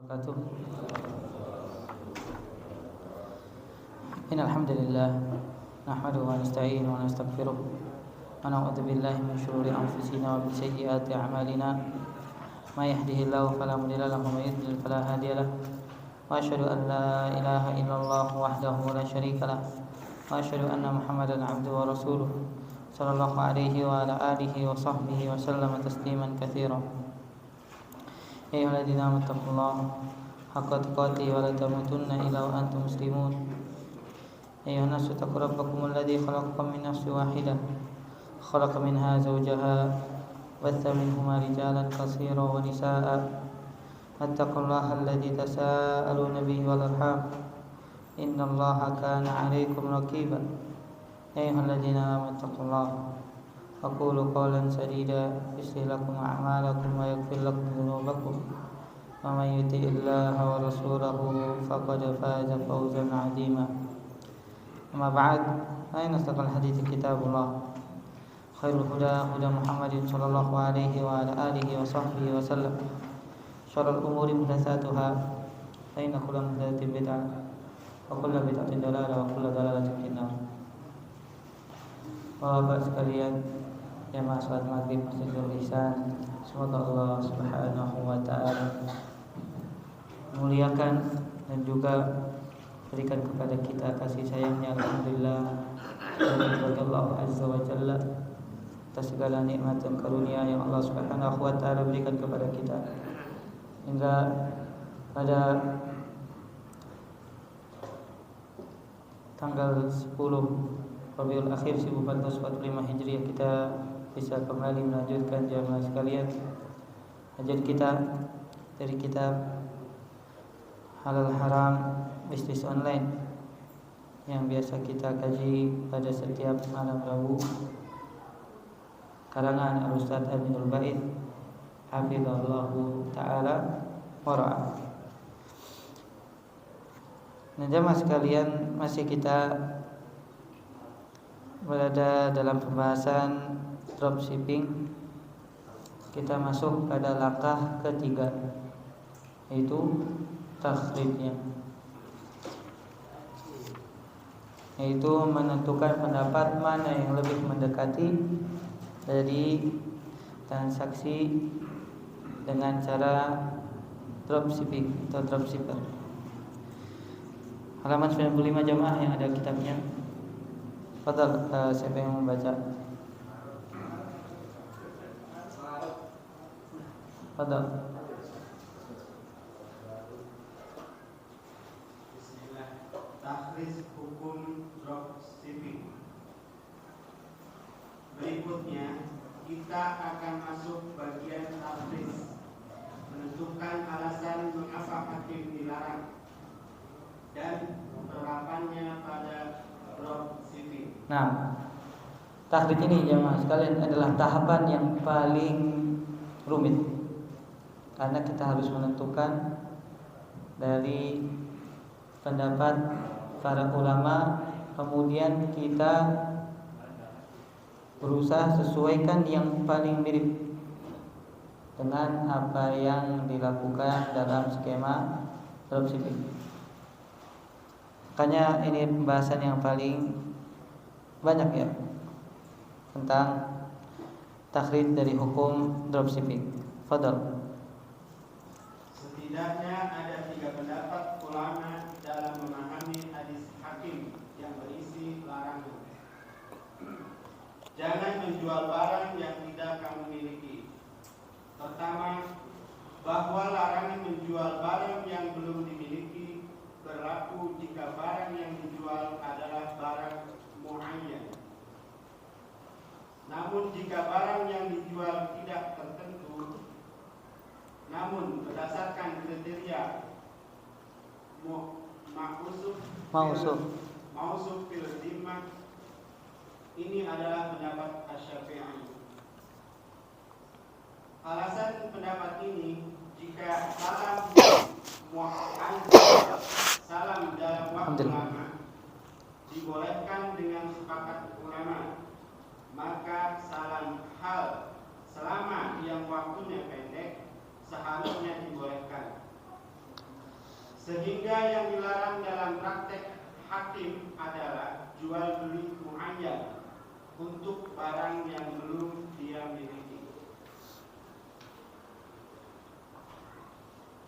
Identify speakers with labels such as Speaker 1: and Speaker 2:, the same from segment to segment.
Speaker 1: wabarakatuh. Innal hamdalillah nahmaduhu wa nasta'inuhu wa nastaghfiruh wa na'udzu billahi min shururi anfusina wa min sayyiati a'malina. May yahdihillahu fala mudilla lahu wa may yudlil fala hadiya lahu. Wa asyhadu an la ilaha illallah wahdahu la syarika lahu wa asyhadu anna Muhammadan 'abduhu wa rasuluh sallallahu alaihi wa ala alihi wa sahbihi wa sallama tasliman katsiran. Ya ayyuhalladzina amanu taqullaha haqqa tuqatih wa la tamutunna illa wa antum muslimun. Ya ayyuhan nasu taqu rabbakumul ladzi khalaqakum min nafsin wahidah khalaqa minha zawjaha batha minhuma rijalan katsiran wa nisaa'a. Wattaqullaha alladzi tasaaluna bihi wal arham innallaha kana 'alaikum raqiba. Ya ayyuhalladzina amanu taqullaha aqulu qawlan sadida yuslih lakum a'malakum wa yaghfir lakum dhunubakum wa may yuti'illaha wa rasulahu faqad faza fawzan 'azima. Amma ba'd, fa inna asdaqal hadithi kitabullah khairul huda huda Muhammadin sallallahu alaihi wa ala alihi wa sahbihi wa sallam. Syarrul umuri muhdatsatuha fa inna kulla muhdatsatin bid'ah wa kullu bid'atin dalalah wa kullu dalalatin finnar. Bapak sekalian, jamaah salat maghrib Masjidul Ihsan, semoga Allah Subhanahu wa taala memuliakan dan juga berikan kepada kita kasih sayangnya. Alhamdulillah, kepada Allah Azza wa Jalla atas segala nikmat dan karunia yang Allah Subhanahu wa taala berikan kepada kita, hingga pada tanggal 10 Rabiul Akhir 1445 Hijriah kita bisa kembali melanjutkan jamaah sekalian kajian kita dari kitab Halal Haram Bisnis Online yang biasa kita kaji pada setiap malam Rabu, karangan Al-Ustaz Aminul Ba'id hafizallahu ta'ala wa ra'ah. Nah, jamaah sekalian, masih kita berada dalam pembahasan dropshipping. Kita masuk pada langkah ketiga, yaitu takhrijnya, yaitu menentukan pendapat mana yang lebih mendekati dari transaksi dengan cara dropshipping atau dropshipper. Halaman 95 jamaah yang ada kitabnya. Fadal, siapa yang membaca? Fadal.
Speaker 2: Bismillah. Takhrij hukum dropshipping. Berikutnya kita akan masuk bagian takhrij, menentukan alasan mengapa hakim dilarang dan penerapannya pada dropshipping.
Speaker 1: Nah, takhrij ini jemaah sekalian adalah tahapan yang paling rumit, karena kita harus menentukan dari pendapat para ulama, kemudian kita berusaha sesuaikan yang paling mirip dengan apa yang dilakukan dalam skema dropshipping. Makanya ini pembahasan yang paling banyak ya tentang takhrij dari hukum dropshipping. Fadal.
Speaker 2: Setidaknya ada 3 pendapat ulama dalam memahami hadis hakim yang berisi larangan. Jangan menjual barang yang tidak kamu miliki. Pertama, bahwa larangan menjual barang yang belum dimiliki berlaku jika barang yang dijual adalah barang muayyan. Namun jika barang yang dijual tidak tertentu, namun berdasarkan kriteria mausuf fil zimmah, ini adalah pendapat Asy-Syafi'i. Alasan pendapat ini, jika salam salam dalam waktu lama dibolehkan dengan sepakat ulama, maka salam hal selama yang waktunya pendek seharusnya dibolehkan. Sehingga yang dilarang dalam praktek hakim adalah jual beli muayyan untuk barang yang belum dia miliki.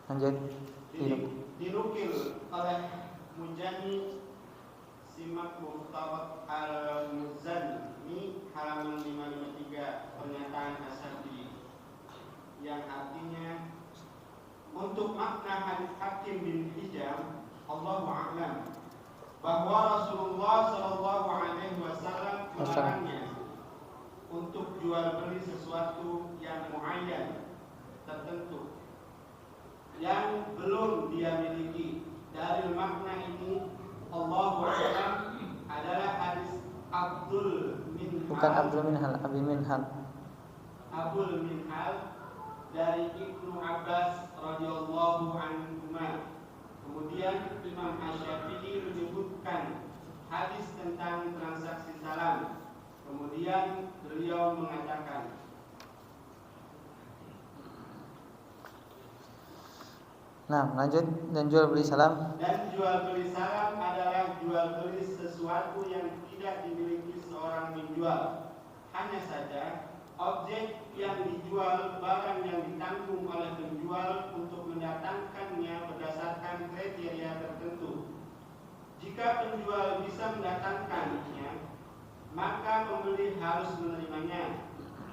Speaker 1: Lanjut.
Speaker 2: Dinukil oleh Mujani Simak Muhtarat Al-Muzani halaman 553 pernyataan Asy-Syafi'i yang artinya untuk makna hadis Hakim bin Hizam Allahu a'lam bahwa Rasulullah sallallahu alaihi wasallam melarangnya untuk jual beli sesuatu yang muayyan tertentu yang belum dia miliki. Dari makna ini Allahu a'lam adalah hadis Abdul Minhal,
Speaker 1: Bukan Abdul Minhal, Abi Minhal.
Speaker 2: Abdul Minhal dari Ibnu Abbas radhiyallahu anhuma. Kemudian Imam Asy-Syafi'i menyebutkan hadis tentang transaksi salam. Kemudian beliau mengatakan,
Speaker 1: Nah, lanjut. Dan jual beli salam.
Speaker 2: dan jual beli salam adalah jual beli sesuatu yang tidak dimiliki seorang penjual. Hanya saja objek yang dijual barang yang ditanggung oleh penjual untuk mendatangkannya berdasarkan kriteria tertentu. Jika penjual bisa mendatangkannya, maka pembeli harus menerimanya.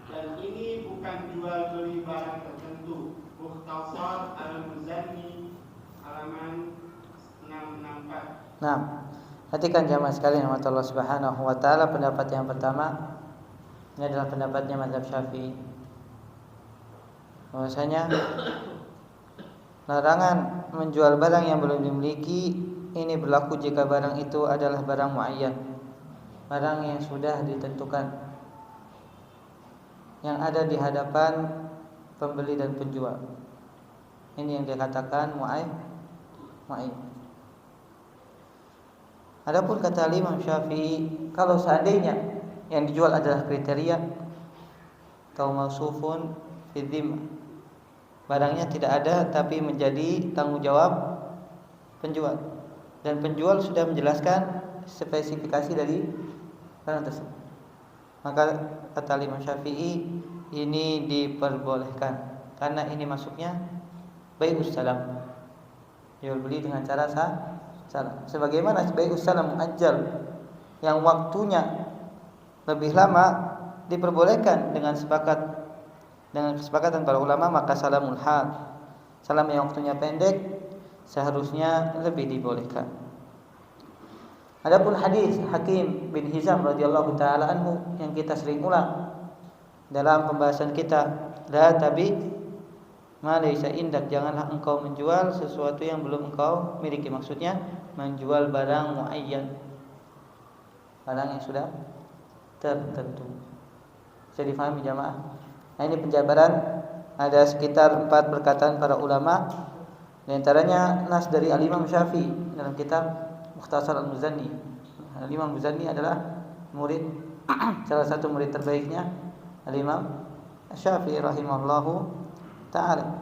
Speaker 2: Dan ini bukan jual beli barang tertentu. Mukhtasar Al-Muzani halaman 664.
Speaker 1: Nah, perhatikan jamaah sekalian rahmat Allah Subhanahu wa taala, pendapat yang pertama ini adalah pendapatnya mazhab Syafi'i. Bahwasanya larangan menjual barang yang belum dimiliki ini berlaku jika barang itu adalah barang muayyan, barang yang sudah ditentukan, yang ada di hadapan pembeli dan penjual. Ini yang dikatakan muayyan. Adapun kata Imam Syafi'i, kalau seandainya yang dijual adalah kriteria atau mausufun fi dhimmah, barangnya tidak ada tapi menjadi tanggung jawab penjual, dan penjual sudah menjelaskan spesifikasi dari barang tersebut, maka kata Imam Syafi'i ini diperbolehkan karena ini masuknya bai'us salam, jual beli dengan cara salam. Sebagaimana bai'us salam muajjal yang waktunya lebih lama diperbolehkan dengan kesepakatan para ulama, maka salamul hal, salam yang waktunya pendek seharusnya lebih dibolehkan. Adapun hadis Hakim bin Hizam radhiyallahu taala anhu yang kita sering ulang dalam pembahasan kita, la tabi ma laysa indak, janganlah engkau menjual sesuatu yang belum engkau miliki. Maksudnya menjual barang muayyan, barang yang sudah tertentu. Bisa difahami jamaah? Nah, ini penjabaran ada sekitar 4 perkataan para ulama, di antaranya nas dari Al-Imam Syafi'i dalam kitab Mukhtasar Al-Muzani. Al-Imam Muzani adalah murid salah satu murid terbaiknya Al-Imam Syafi'i rahimahullahu taala.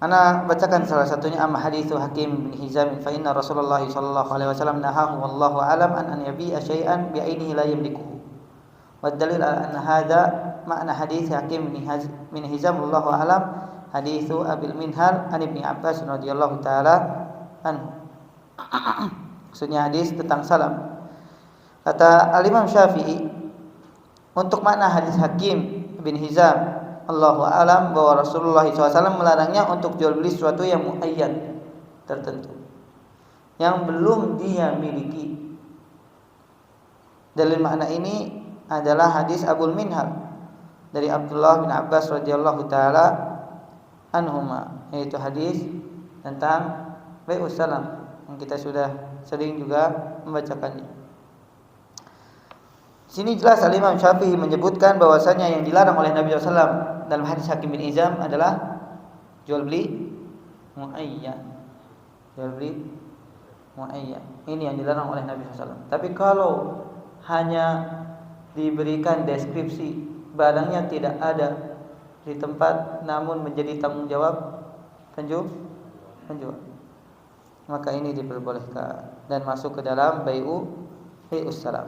Speaker 1: Ana bacakan salah satunya, amma haditsu Hakim bin Hizam fa inna Rasulullah sallallahu alaihi wasallam nahahu wallahu alam an yabi'a syai'an bi ainihi la yamlikuhu. Wa dalil ala anna hadha ma'na hadits Hakim bin Hizam wallahu alam haditsu Abil Minhal an Ibnu Abbas radhiyallahu taala anhu. Maksudnya hadis tentang salam. Kata Al-Imam Syafi'i, untuk makna hadis Hakim bin Hizam Allahu alam bahwa Rasulullah SAW melarangnya untuk jual beli sesuatu yang muayyan tertentu yang belum dia miliki. Dalil makna ini adalah hadis Abul Minhal dari Abdullah bin Abbas radhiyallahu taala anhuma, yaitu hadis tentang bai'us salam yang kita sudah sering juga membacakannya. Sini jelas Al-Imam Syafi'i menyebutkan bahwasanya yang dilarang oleh Nabi SAW dalam hadis Hakim bin Hizam adalah jual beli muayyan. Jual beli muayyan. Ini yang dilarang oleh Nabi SAW. Tapi kalau hanya diberikan deskripsi, barangnya tidak ada di tempat namun menjadi tanggung jawab menjual. Maka ini diperbolehkan dan masuk ke dalam bai'us salam.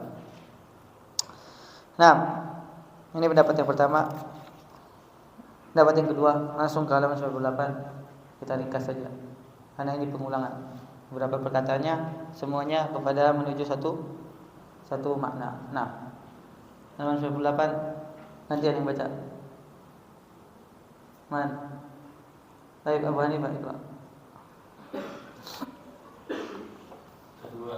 Speaker 1: Nah, ini pendapat yang pertama. Pendapat yang kedua, langsung ke halaman 98. Kita ringkas saja, karena ini pengulangan. Beberapa perkataannya semuanya kepada menuju satu makna. Nah, halaman 98 nanti ada yang baca. Man? Baik, Abu Hanifah Iqra.
Speaker 3: Kedua,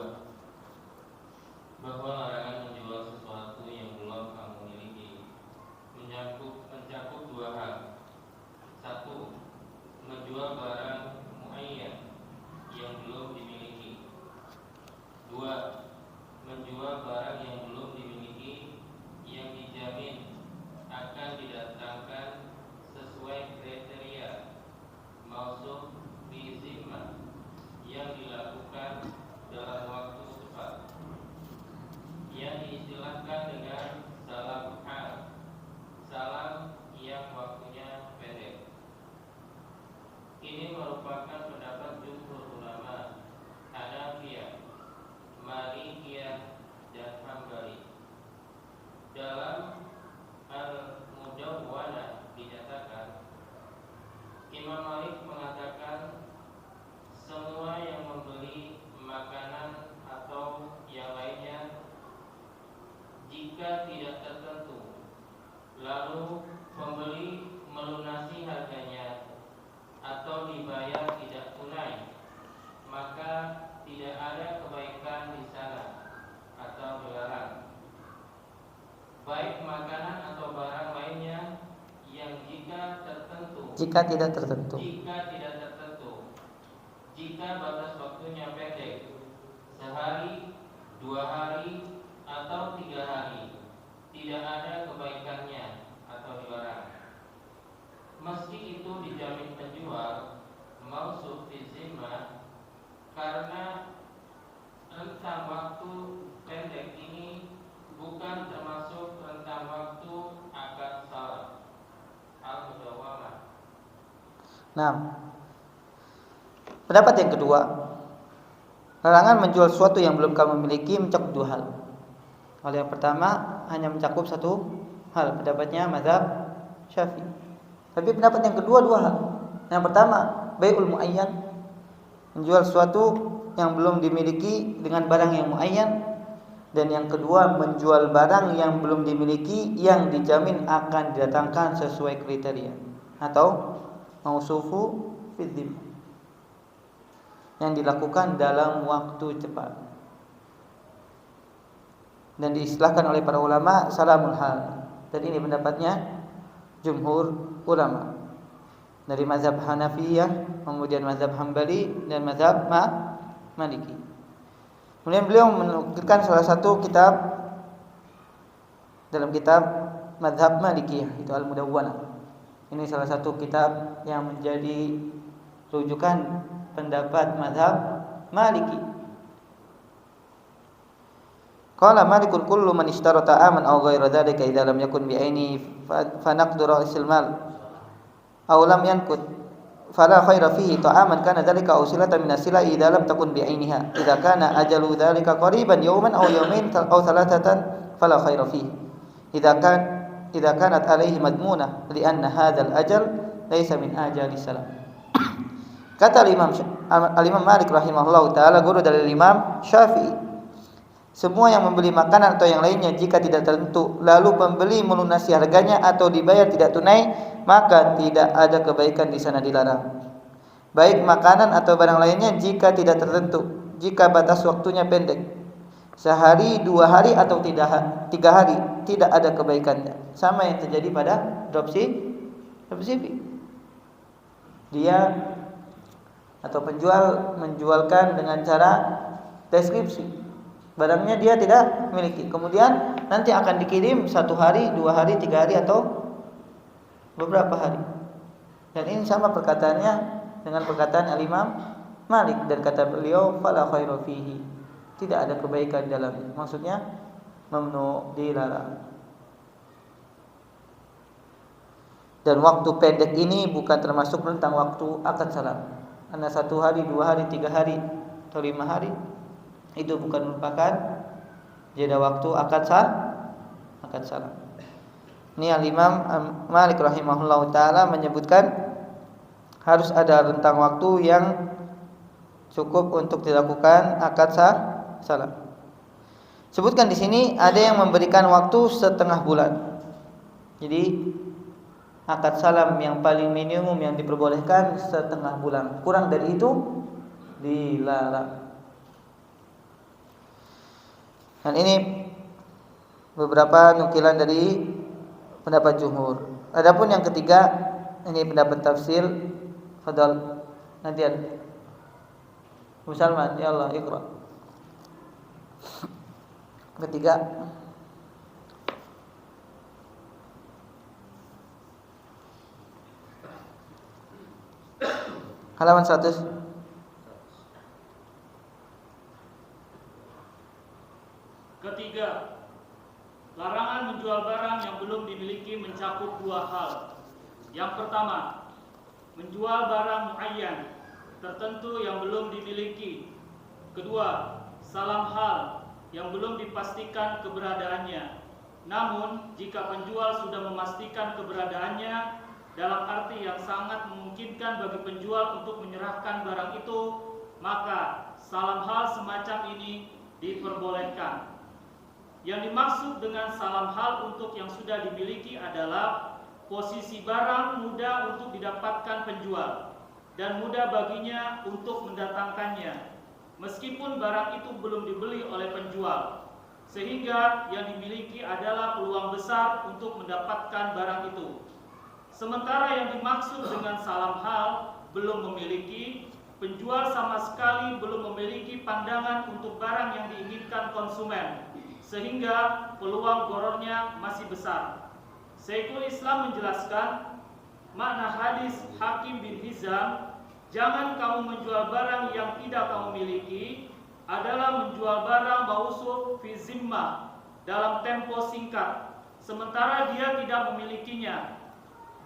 Speaker 3: bahwa larangan menjual sesuatu yang belum kamu miliki mencakup dua hal. Satu, menjual barang muayyan yang belum dimiliki. Dua, menjual barang yang belum dimiliki yang dijamin akan didatangkan sesuai kriteria mausuf bi zimmah yang dilakukan dalam waktu cepat, yang diistilahkan dengan salam hal, salam yang waktunya pendek. Ini merupakan pendapat jumhur ulama Hanafiyah, Malikiyah, dan Hambali. Dalam Al-Mudawwanah dinyatakan, Imam Malik mengatakan semua yang membeli makanan atau yang lainnya jika tidak tertentu, lalu pembeli melunasi harganya atau dibayar tidak tunai, maka tidak ada kebaikan di sana atau dilarang. Baik makanan atau barang lainnya yang jika tidak tertentu, jika batas waktunya pendek, sehari, 2 hari, atau 3 hari, tidak ada kebaikannya atau dilarang. Meski itu dijamin penjual mausuf fi zimmah, karena rentang waktu pendek ini bukan termasuk rentang waktu akad salam al-mudawwamah.
Speaker 1: Nah, pendapat yang kedua, larangan menjual sesuatu yang belum kamu miliki mencakup dua hal. Hal yang pertama hanya mencakup satu hal, pendapatnya mazhab Syafi'i. Tapi pendapat yang kedua dua hal. Yang pertama, bai'ul muayyan, menjual sesuatu yang belum dimiliki dengan barang yang muayyan, dan yang kedua menjual barang yang belum dimiliki yang dijamin akan didatangkan sesuai kriteria atau mausufu fi dhimmah, yang dilakukan dalam waktu cepat dan diistilahkan oleh para ulama salamul hal. Dan ini pendapatnya jumhur ulama dari mazhab Hanafiyah, kemudian mazhab Hambali, dan mazhab Maliki. Kemudian beliau menukilkan salah satu kitab dalam kitab mazhab Malikiyah, itu Al-Mudawwanah. Ini salah satu kitab yang menjadi rujukan pendapat mazhab Maliki. Qala Malikun kullu man ishtara ta'aman aw ghayra dhalika idza lam yakun bi aini fa naqdu ra'sil mal aw lam yankut fala khaira fihi ta'aman kana dhalika usilatan min asila idza lam takun bi ainiha idza kana ajalu dhalika qariban yawman aw yawmain aw thalathatan fala khaira fihi idza kanat alaihi madmunah li anna hadzal ajal laysa min ajali salam. Kata Al-Imam Malik rahimahullah ta'ala, guru dari Imam Syafi'i, semua yang membeli makanan atau yang lainnya jika tidak tertentu, lalu pembeli melunasi harganya atau dibayar tidak tunai, maka tidak ada kebaikan di sana, dilarang. Baik makanan atau barang lainnya jika tidak tertentu, jika batas waktunya pendek, sehari, 2 hari, atau 3 hari, tidak ada kebaikannya. Sama yang terjadi pada dropshipping. Dia atau penjual menjualkan dengan cara deskripsi. Barangnya dia tidak miliki, kemudian nanti akan dikirim 1 hari, 2 hari, 3 hari, atau beberapa hari. Dan ini sama perkataannya dengan perkataan Al-Imam Malik, dan kata beliau fala khairu fihi, tidak ada kebaikan dalamnya. Maksudnya mamnu, dilarang. Dan waktu pendek ini bukan termasuk rentang waktu akad salam. karena 1 hari, 2 hari, 3 hari atau 5 hari, itu bukan merupakan jeda waktu akad salam. Ini Al-Imam Malik rahimahullah ta'ala menyebutkan harus ada rentang waktu yang cukup untuk dilakukan akad salam. Sebutkan di sini ada yang memberikan waktu setengah bulan. Jadi akad salam yang paling minimum yang diperbolehkan setengah bulan. Kurang dari itu dilarang. Dan ini beberapa nukilan dari pendapat jumhur. Adapun yang ketiga, ini pendapat tafsir. Fadal. Nanti ada Musalman, ya Allah, iqra. Ketiga, halaman 100.
Speaker 4: Ketiga, larangan menjual barang yang belum dimiliki mencakup 2 hal. Yang pertama, menjual barang muayyan tertentu yang belum dimiliki. Kedua, salam hal yang belum dipastikan keberadaannya. Namun, jika penjual sudah memastikan keberadaannya dalam arti yang sangat memungkinkan bagi penjual untuk menyerahkan barang itu, maka salam hal semacam ini diperbolehkan. Yang dimaksud dengan salam hal untuk yang sudah dimiliki adalah posisi barang mudah untuk didapatkan penjual dan mudah baginya untuk mendatangkannya, meskipun barang itu belum dibeli oleh penjual, sehingga yang dimiliki adalah peluang besar untuk mendapatkan barang itu. Sementara yang dimaksud dengan salam hal belum memiliki, penjual sama sekali belum memiliki pandangan untuk barang yang diinginkan konsumen, sehingga peluang gorornya masih besar. Syekhul Islam menjelaskan makna hadis Hakim bin Hizam, jangan kamu menjual barang yang tidak kamu miliki, adalah menjual barang mausuf fi zimmah dalam tempo singkat, sementara dia tidak memilikinya.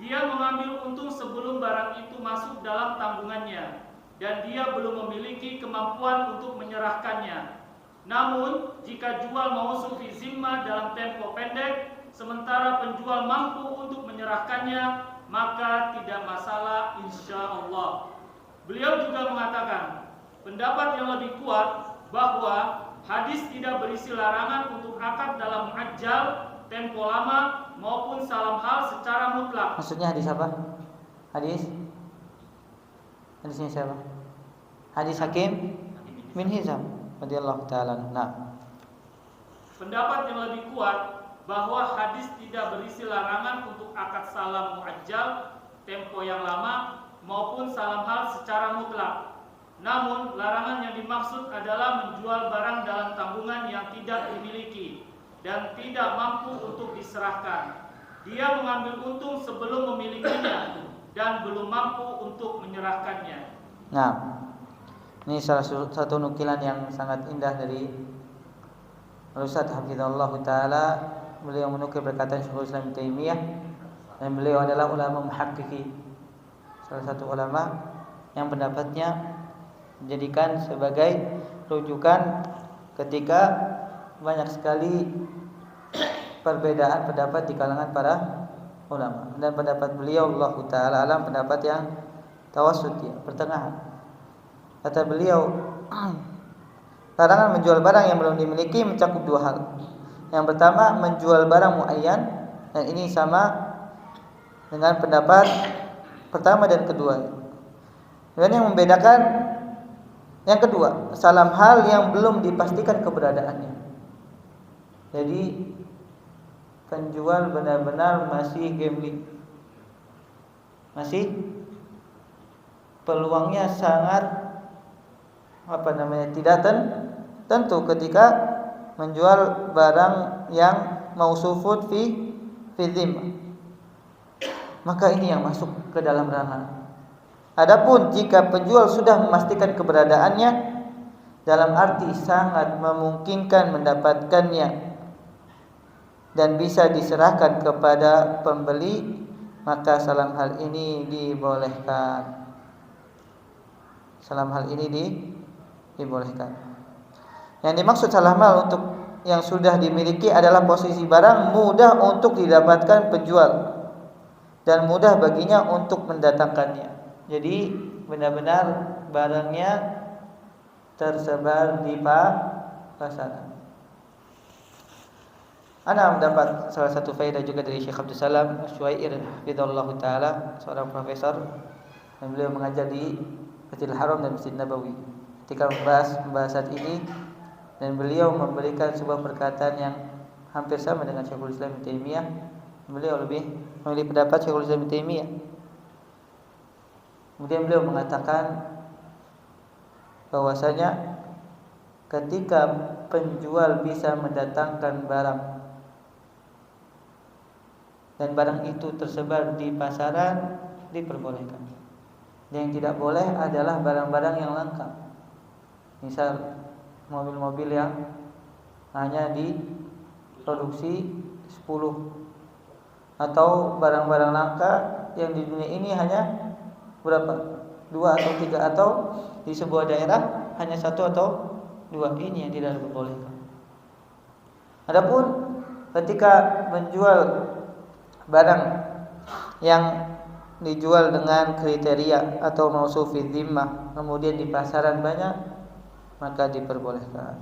Speaker 4: Dia mengambil untung sebelum barang itu masuk dalam tanggungannya, dan dia belum memiliki kemampuan untuk menyerahkannya. Namun, jika jual mausuf fi zimmah dalam tempo pendek, sementara penjual mampu untuk menyerahkannya, maka tidak masalah insya Allah. Beliau juga mengatakan, pendapat yang lebih kuat bahwa hadis tidak berisi larangan untuk akad dalam muajjal, tempo lama maupun salam hal secara mutlak.
Speaker 1: Maksudnya hadis apa? Hadisnya siapa? Hadis Hakim bin Hizam radhiyallahu ta'ala. Nah,
Speaker 4: pendapat yang lebih kuat bahwa hadis tidak berisi larangan untuk akad salam muajjal, tempo yang lama maupun salam hal secara mutlak. Namun, larangan yang dimaksud adalah menjual barang dalam tanggungan yang tidak dimiliki dan tidak mampu untuk diserahkan. Dia mengambil untung sebelum memilikinya dan belum mampu untuk menyerahkannya.
Speaker 1: Nah, ini salah satu nukilan yang sangat indah dari Ustaz Hafizahullah Ta'ala. Beliau menukil perkataan Syekhul Islam Taimiyah, dan beliau adalah ulama muhaqqiqi, salah satu ulama yang pendapatnya dijadikan sebagai rujukan ketika banyak sekali perbedaan pendapat di kalangan para ulama. Dan pendapat beliau Allah Ta'ala alam pendapat yang tawassut, ya, pertengahan. Kata beliau, larangan menjual barang yang belum dimiliki mencakup 2 hal. Yang pertama, menjual barang muayyan, dan ini sama dengan pendapat pertama dan kedua. Dan yang membedakan yang kedua, salam hal yang belum dipastikan keberadaannya. Jadi penjual benar-benar masih gambling, masih peluangnya sangat tidak tentu ketika menjual barang yang mausufun fi zimmah, maka ini yang masuk ke dalam ranah. Adapun jika penjual sudah memastikan keberadaannya dalam arti sangat memungkinkan mendapatkannya dan bisa diserahkan kepada pembeli, maka salam hal ini dibolehkan. Salam hal ini dibolehkan. Yang dimaksud salam hal untuk yang sudah dimiliki adalah posisi barang mudah untuk didapatkan penjual dan mudah baginya untuk mendatangkannya. Jadi benar-benar barangnya tersebar di pasaran. Ana mendapat salah satu faedah juga dari Syekh Abdul Salam Syuair hafizallahu taala, seorang profesor yang beliau mengajar di Masjidil Haram dan Masjid Nabawi. Ketika membahas pembahasan ini, dan beliau memberikan sebuah perkataan yang hampir sama dengan Syekhul Islam Ibnu Taimiyah. Beliau lebih memilih pendapat Syekhul Islam Ibnu Taimiyah. Kemudian beliau mengatakan bahwasanya ketika penjual bisa mendatangkan barang dan barang itu tersebar di pasaran, diperbolehkan. Yang tidak boleh adalah barang-barang yang langka. Misal mobil-mobil yang hanya diproduksi 10, atau barang-barang langka yang di dunia ini hanya berapa? 2 atau 3, atau di sebuah daerah hanya 1 atau 2. Ini yang tidak diperbolehkan. Adapun ketika menjual barang yang dijual dengan kriteria atau mausufi dhimmah, kemudian di pasaran banyak, maka diperbolehkan.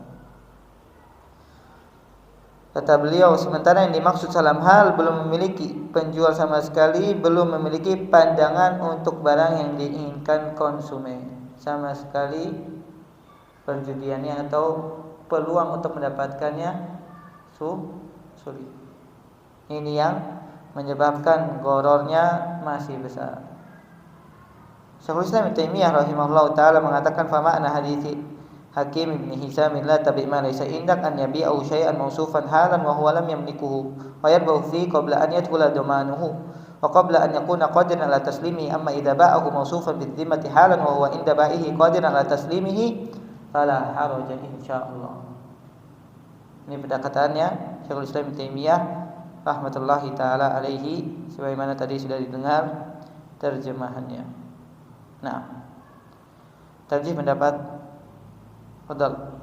Speaker 1: Kata beliau, sementara yang dimaksud salam hal belum memiliki penjual sama sekali, belum memiliki pandangan untuk barang yang diinginkan konsumen sama sekali, perjudiannya atau peluang untuk mendapatkannya sulit. Ini yang menyebabkan gorornya masih besar. Syekhul Islam Ibnu Taimiyah rahimahullahu taala mengatakan, fa ma'na hadits Hakim bin Hizam la tabi' ma laysa indak an yabi'u syai'an mawsufan halan wa huwa lam yamlikuhu wa yarbu fi qabla an yadkhula damanuhu wa qabla an yakuna qadiran ala taslimihi, amma idza ba'ahu mawsufan bidh-dhimmati halan wa huwa inda ba'ihi qadiran ala taslimihi fala haraja insyaallah. Ini pendekatannya Syekhul Islam Ibnu Taimiyah rahmatullahi taala alaihi, sebagaimana tadi sudah didengar terjemahannya. Nah, tarjih pendapat fadhal.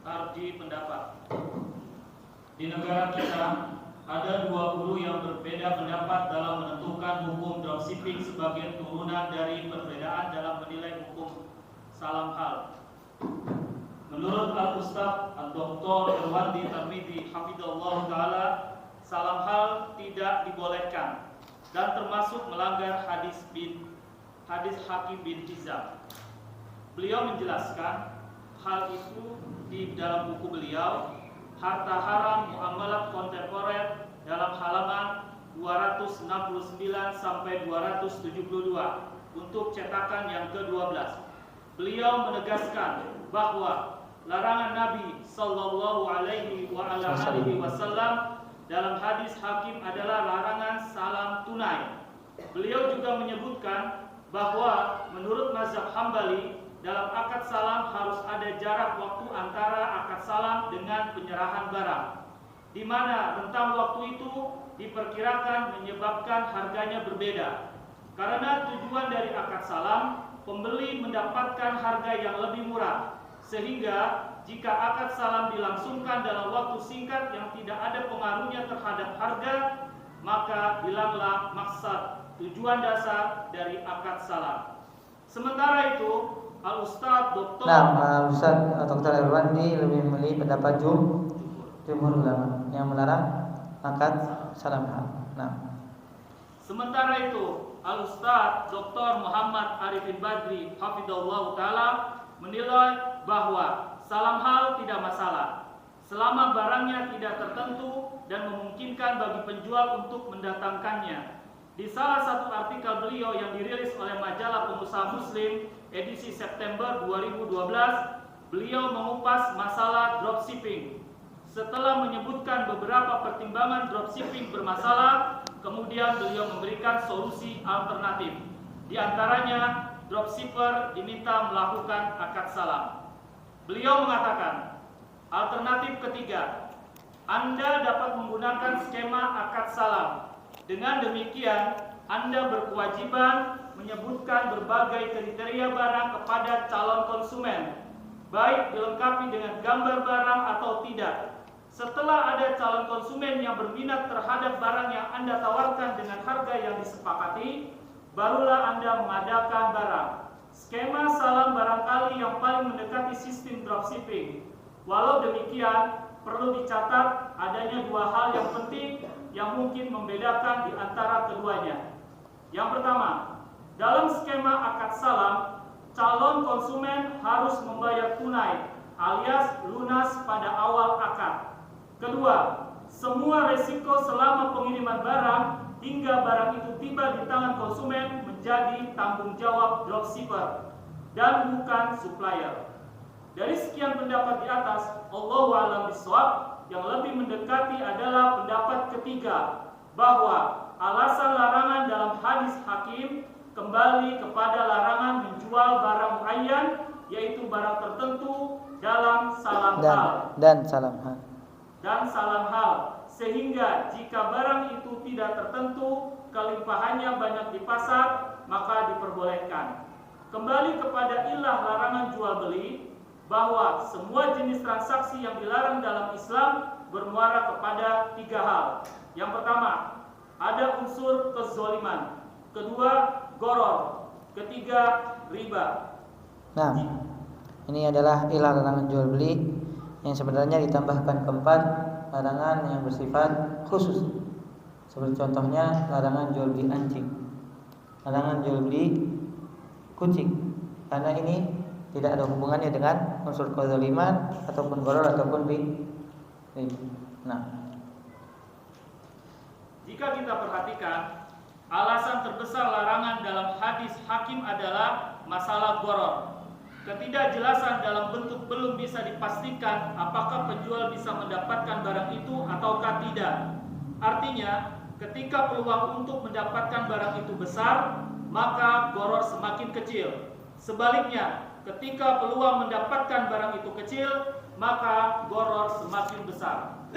Speaker 4: Tarjih pendapat. Di negara kita ada dua guru yang berbeda pendapat dalam menentukan hukum dropshipping sebagai turunan dari perbedaan dalam menilai hukum salam hal. Menurut Al-Ustaz Dr. Irwandi Tarmidhi hafizallahu taala, salam hal tidak dibolehkan dan termasuk melanggar hadis Hakim bin Hizam. Beliau menjelaskan hal itu di dalam buku beliau Harta Haram Muamalat Kontemporer dalam halaman 269 sampai 272 untuk cetakan yang ke-12. Beliau menegaskan bahwa larangan Nabi sallallahu alaihi wasallam dalam hadis Hakim adalah larangan salam tunai. Beliau juga menyebutkan bahwa menurut mazhab Hambali dalam akad salam harus ada jarak waktu antara akad salam dengan penyerahan barang, di mana rentang waktu itu diperkirakan menyebabkan harganya berbeda. Karena tujuan dari akad salam, pembeli mendapatkan harga yang lebih murah, sehingga jika akad salam dilangsungkan dalam waktu singkat yang tidak ada pengaruhnya terhadap harga, maka hilanglah maksud tujuan dasar dari akad salam. Sementara itu, Al-Ustaz Dr.
Speaker 1: Ustaz Dr. Irwandi lebih memilih pendapat jumhur ulama yang melarang akad salam hal.
Speaker 4: Sementara itu, Al-Ustaz Dr. Muhammad Arifin Badri hafizallahu taala menilai bahwa salam hal tidak masalah selama barangnya tidak tertentu dan memungkinkan bagi penjual untuk mendatangkannya. Di salah satu artikel beliau yang dirilis oleh majalah Pengusaha Muslim edisi September 2012, beliau mengupas masalah dropshipping. Setelah menyebutkan beberapa pertimbangan dropshipping bermasalah, kemudian beliau memberikan solusi alternatif. Di antaranya, dropshipper diminta melakukan akad salam. Beliau mengatakan, alternatif ketiga, Anda dapat menggunakan skema akad salam. Dengan demikian, Anda berkewajiban menyebutkan berbagai kriteria barang kepada calon konsumen, baik dilengkapi dengan gambar barang atau tidak. Setelah ada calon konsumen yang berminat terhadap barang yang Anda tawarkan dengan harga yang disepakati, barulah Anda mengadakan barang. Skema salam barangkali yang paling mendekati sistem dropshipping. Walau demikian, perlu dicatat adanya dua hal yang penting yang mungkin membedakan di antara keduanya. Yang pertama, dalam skema akad salam, calon konsumen harus membayar tunai alias lunas pada awal akad. Kedua, semua resiko selama pengiriman barang hingga barang itu tiba di tangan konsumen menjadi tanggung jawab dropshipper dan bukan supplier. Dari sekian pendapat di atas, Allahu a'lam bishawab, yang lebih mendekati adalah pendapat ketiga, bahwa alasan larangan dalam hadis hakim kembali kepada larangan menjual barang muayyan, yaitu barang tertentu dalam salam hal
Speaker 1: dan salam hal, sehingga jika barang itu tidak tertentu, kelimpahannya banyak di pasar, maka diperbolehkan. Kembali kepada ilah larangan jual beli, bahwa semua jenis transaksi yang dilarang dalam Islam bermuara kepada tiga hal. Yang pertama, ada unsur kezaliman. Kedua, goror. Ketiga, riba. Nah, ini adalah ilah larangan jual beli yang sebenarnya ditambahkan keempat larangan yang bersifat khusus. Seperti contohnya larangan jual beli anjing, larangan jual beli kucing, karena ini tidak ada hubungannya dengan unsur kezaliman ataupun goror ataupun riba. Nah,
Speaker 4: jika kita perhatikan, alasan terbesar larangan dalam hadis hakim adalah masalah goror. Ketidakjelasan dalam bentuk belum bisa dipastikan apakah penjual bisa mendapatkan barang itu ataukah tidak. Artinya, ketika peluang untuk mendapatkan barang itu besar, maka goror semakin kecil. Sebaliknya, ketika peluang mendapatkan barang itu kecil, maka goror semakin besar.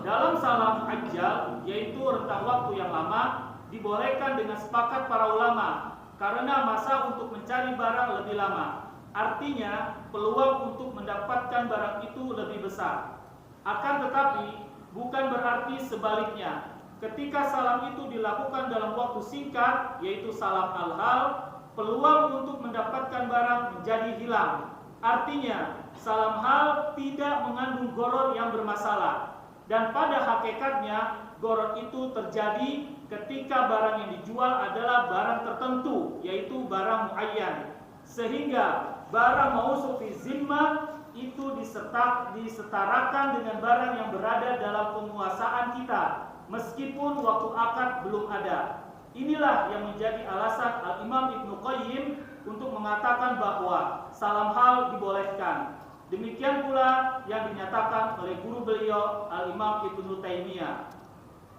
Speaker 4: Dalam salam ajal, yaitu rentang waktu yang lama, dibolehkan dengan sepakat para ulama karena masa untuk mencari barang lebih lama. Artinya, peluang untuk mendapatkan barang itu lebih besar. Akan tetapi, bukan berarti sebaliknya. Ketika salam itu dilakukan dalam waktu singkat, yaitu salam al-hal, peluang untuk mendapatkan barang menjadi hilang. Artinya, salam hal tidak mengandung goror yang bermasalah. Dan pada hakikatnya, goror itu terjadi ketika barang yang dijual adalah barang tertentu, yaitu barang muayyan. Sehingga barang mausuf fi zimmah itu disetarakan dengan barang yang berada dalam penguasaan kita, meskipun waktu akad belum ada. Inilah yang menjadi alasan Al-Imam Ibnu Qayyim untuk mengatakan bahwa salam hal dibolehkan. Demikian pula yang dinyatakan oleh guru beliau Al-Imam Ibnu Taimiyah.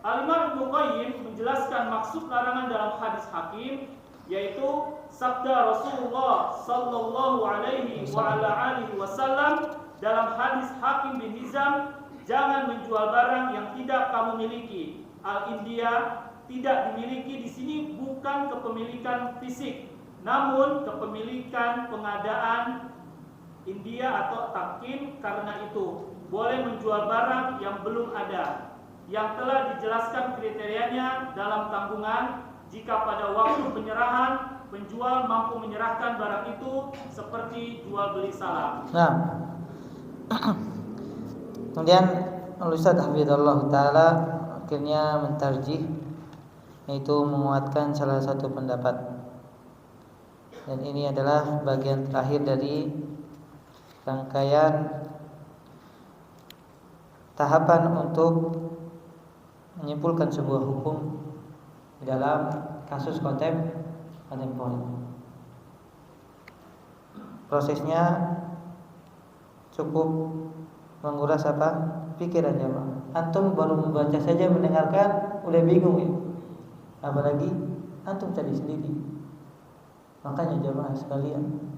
Speaker 4: Al-Imam Ibnu Qayyim menjelaskan maksud larangan dalam hadis hakim, yaitu sabda Rasulullah sallallahu alaihi wa ala alihi wasallam dalam hadis Hakim bin Hizam, jangan menjual barang yang tidak kamu miliki. Al-India tidak dimiliki di sini bukan kepemilikan fisik, namun kepemilikan pengadaan India atau takin. Karena itu boleh menjual barang yang belum ada, yang telah dijelaskan kriterianya dalam tanggungan jika pada waktu penyerahan penjual mampu menyerahkan barang itu seperti jual beli salam.
Speaker 1: Nah, kemudian Ustaz Hafizallahu Ta'ala akhirnya mentarjih, yaitu menguatkan salah satu pendapat. Dan ini adalah bagian terakhir dari rangkaian tahapan untuk menyimpulkan sebuah hukum dalam kasus kontemporer. Prosesnya cukup menguras pikiran jamaah. Antum baru membaca saja, mendengarkan udah bingung ya, apalagi antum cari sendiri. Makanya jamaah sekalian,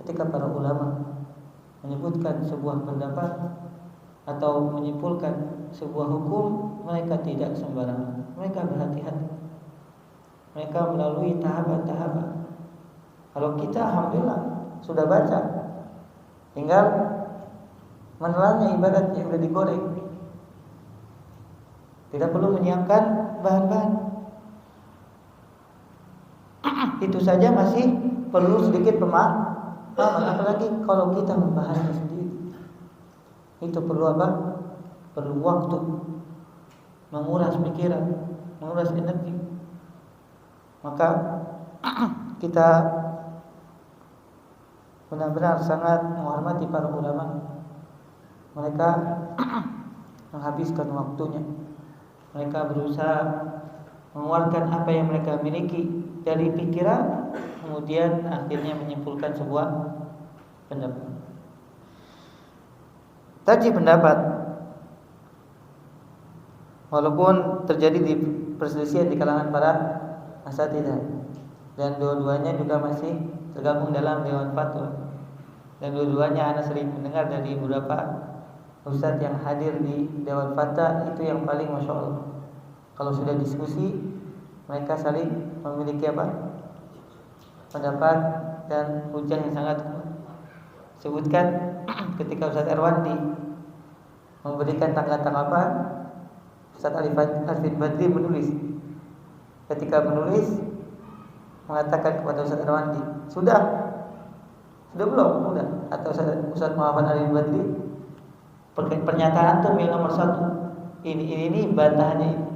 Speaker 1: ketika para ulama menyebutkan sebuah pendapat atau menyimpulkan sebuah hukum, mereka tidak sembarangan, mereka berhati-hati. Mereka melalui tahapan-tahapan. Kalau kita alhamdulillah sudah baca, tinggal menelannya ibarat yang sudah digoreng. Tidak perlu menyiapkan bahan-bahan. Itu saja masih perlu sedikit pemahaman, apalagi kalau kita membahasnya sendiri. Itu perlu apa? Perlu waktu, menguras pikiran, menguras energi. Maka kita benar-benar sangat menghormati para ulama. Mereka menghabiskan waktunya. Mereka berusaha mengeluarkan apa yang mereka miliki dari pikiran, kemudian akhirnya menyimpulkan sebuah pendapat. Tadi pendapat, walaupun terjadi di perselisihan di kalangan para asatidzah, dan dua-duanya juga masih tergabung dalam Dewan Fatwa, dan dua-duanya Ana sering mendengar dari beberapa ustadz yang hadir di Dewan Fatwa, itu yang paling masya Allah. Kalau sudah diskusi, mereka saling memiliki apa? Pendapat dan hujah yang sangat kuat. Sebutkan ketika Ustaz Erwandi memberikan tanggapan, Ustaz Arifin Badri menulis. Ketika menulis, mengatakan kepada Ustaz Erwandi, sudah belum? Sudah. Atau Ustaz Muhammad Arifin Badri, pernyataan itu yang nomor 1. Ini bantahannya ini.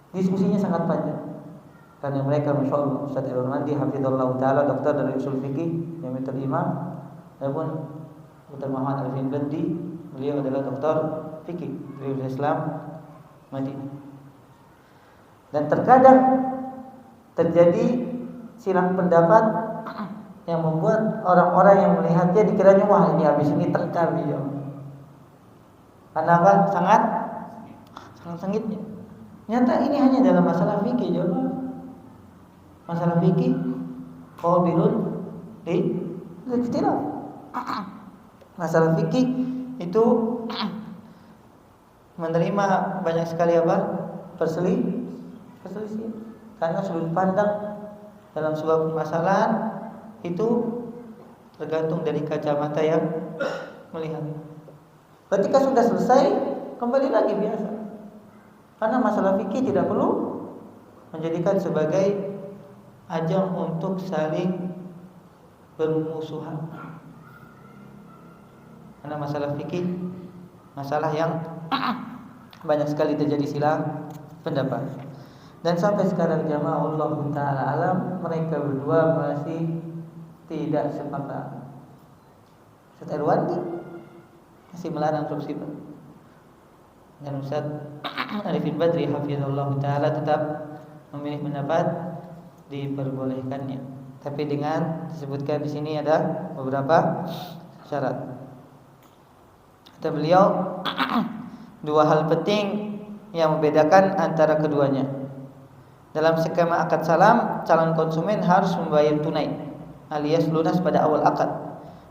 Speaker 1: Diskusinya sangat panjang karena mereka masya Allah. Ustaz Erwandi hafizallahu taala, doktor dari usul fikih Jamiatul Imam, adapun Dr. Muhammad Arifin Badri, beliau adalah doktor fikih dari Islam Madinah. Dan terkadang terjadi silang pendapat yang membuat orang-orang yang melihatnya dikiranya wah ini habis ini tengkar dia. Karena apa? Sangat sengitnya. Nyata ini hanya dalam masalah fikih, jawab. Masalah fikih qabilun li ikhtilaf. Masalah fikih itu menerima banyak sekali apa? Perselisihan. Karena sudut pandang dalam sebuah permasalahan itu tergantung dari kacamata yang melihat. Ketika sudah selesai, kembali lagi biasa. Karena masalah fikih tidak perlu menjadikan sebagai ajang untuk saling bermusuhan. Karena masalah fikih masalah yang banyak sekali terjadi silang pendapat. Dan sampai sekarang jamaah Allah Ta'ala alam, mereka berdua masih tidak sepakat. Ustaz Erwandi masih melarang dropshipper, dan Ustaz Arifin Badri hafizallahu taala tetap memilih pendapat diperbolehkannya. Tapi dengan disebutkan di sini ada beberapa syarat. Kata beliau, dua hal penting yang membedakan antara keduanya. Dalam skema akad salam, calon konsumen harus membayar tunai alias lunas pada awal akad.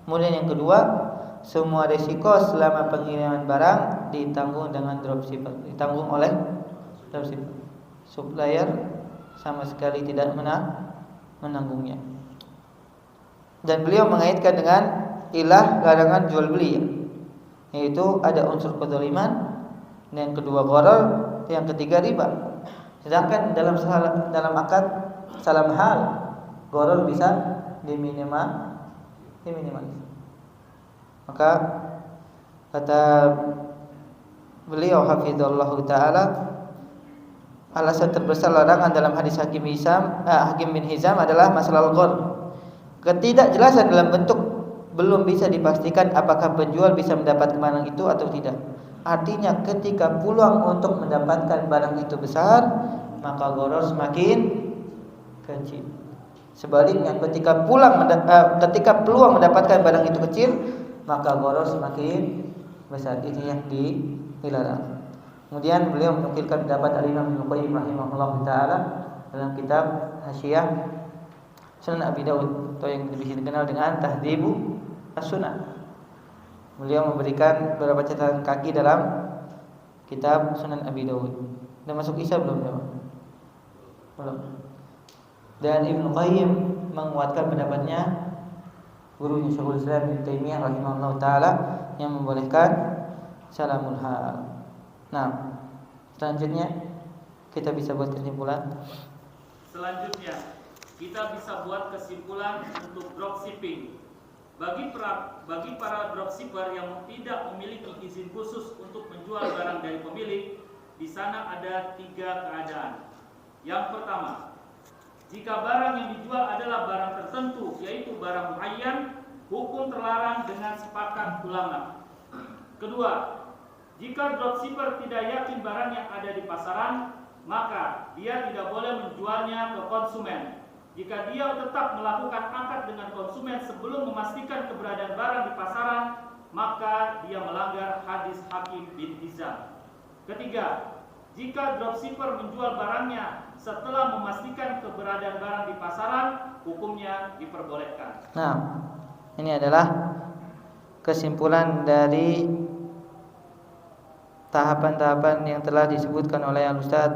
Speaker 1: Kemudian yang kedua, semua risiko selama pengiriman barang ditanggung dengan dropshipper, ditanggung oleh dropshipper. Supplier sama sekali tidak menanggungnya. Dan beliau mengaitkan dengan ilah larangan jual beli, yaitu ada unsur kezaliman, dan yang kedua gharar, yang ketiga riba. Sedangkan dalam akad salam hal, gharar bisa diminimalis. Maka kata beliau hafizallahu taala, alasan terbesar larangan dalam hadis Hakim bin Hizam adalah masalah al-ghar. Ketidakjelasan dalam bentuk belum bisa dipastikan apakah penjual bisa mendapatkan barang itu atau tidak. Artinya ketika peluang untuk mendapatkan barang itu besar, maka gharar semakin kecil. Sebaliknya ketika peluang mendapatkan barang itu kecil, maka gharar semakin besar. Ini yang dilarang. Kemudian beliau menukilkan pendapat Al-Imam Ibnu Qayyim rahimahullah taala dalam kitab Hasyiah Sunan Abi Dawud, atau yang lebih dikenal dengan Tahdzibu As-Sunan. Beliau memberikan beberapa catatan kaki dalam kitab Sunan Abi Dawud. Udah masuk Isya belum jemaah? Belum. Dan Ibnu Qayyim menguatkan pendapatnya gurunya Syekhul Islam Ibnu Taimiyah rahimahullah taala yang membolehkan salamul hal. Nah, selanjutnya kita bisa buat kesimpulan.
Speaker 4: Selanjutnya kita bisa buat kesimpulan untuk dropshipping. Bagi para dropshipper yang tidak memiliki izin khusus untuk menjual barang dari pemilik, di sana ada 3 keadaan. Yang pertama, jika barang yang dijual adalah barang tertentu, yaitu barang muayyan, hukum terlarang dengan sepakat ulama. Kedua, jika dropshipper tidak yakin barang yang ada di pasaran, maka dia tidak boleh menjualnya ke konsumen. Jika dia tetap melakukan akad dengan konsumen sebelum memastikan keberadaan barang di pasaran, maka dia melanggar hadis Hakim bin Hizam. Ketiga, jika dropshipper menjual barangnya setelah memastikan keberadaan barang di pasaran, hukumnya diperbolehkan.
Speaker 1: Nah, ini adalah kesimpulan dari tahapan-tahapan yang telah disebutkan oleh Al-Ustaz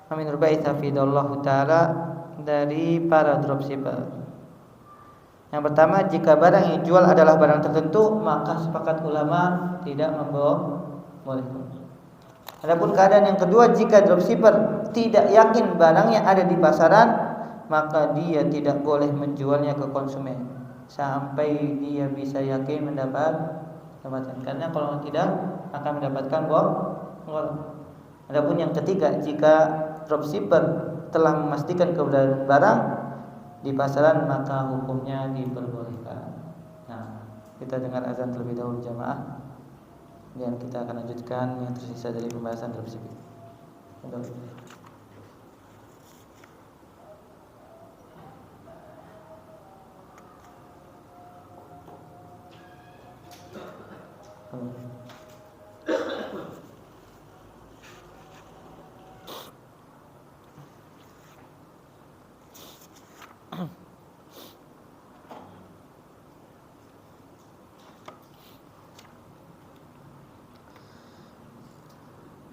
Speaker 1: Amin Rubai Hafidhullah Ta'ala dari para dropshipper. Yang pertama, jika barang yang dijual adalah barang tertentu, maka sepakat ulama tidak membolehkan. Adapun keadaan yang kedua, jika dropshipper tidak yakin barang yang ada di pasaran, maka dia tidak boleh menjualnya ke konsumen sampai dia bisa yakin mendapatkan. Karena kalau tidak akan mendapatkan bohong. Adapun yang ketiga, jika dropshipper telah memastikan keberadaan barang di pasaran, maka hukumnya diperbolehkan. Nah, kita dengar azan terlebih dahulu jamaah, dan kita akan lanjutkan yang tersisa dari pembahasan dropshipping.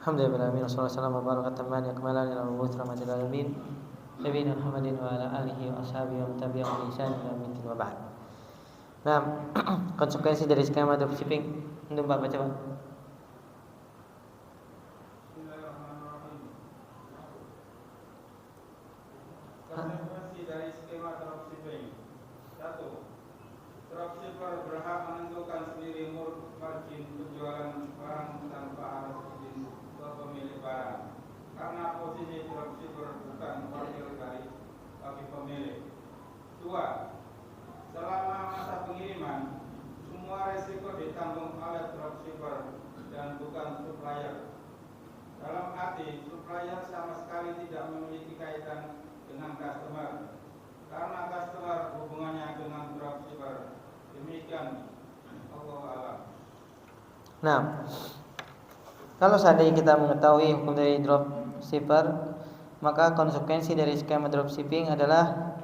Speaker 1: Alhamdulillah, wassalamu warahmatullahi wabarakatuh. Nabi Muhammadin wa ala alihi wa ashabihi wa tabi'ahum bi ihsan ila yaumil wa ba'd. Nah, konsekuensi dari skema dropshipping untuk Pak baca, Pak.
Speaker 2: Konsekuensi dari skema dropshipping. 1. Dropshipper berhak menentukan sendiri margin penjualan barang tanpa harus izin ke pemilik barang, karena posisi dropshipper bukan wakil dari bagi pemilik. 2. Selama masa pengiriman, semua resiko ditanggung oleh dropshipper dan bukan supplier. Dalam arti, supplier sama sekali tidak memiliki kaitan dengan customer, karena customer hubungannya dengan dropshipper. Demikian, Allah a'lam.
Speaker 1: Nah, kalau seandainya kita mengetahui hukum dari dropshipper, maka konsekuensi dari skema dropshipping adalah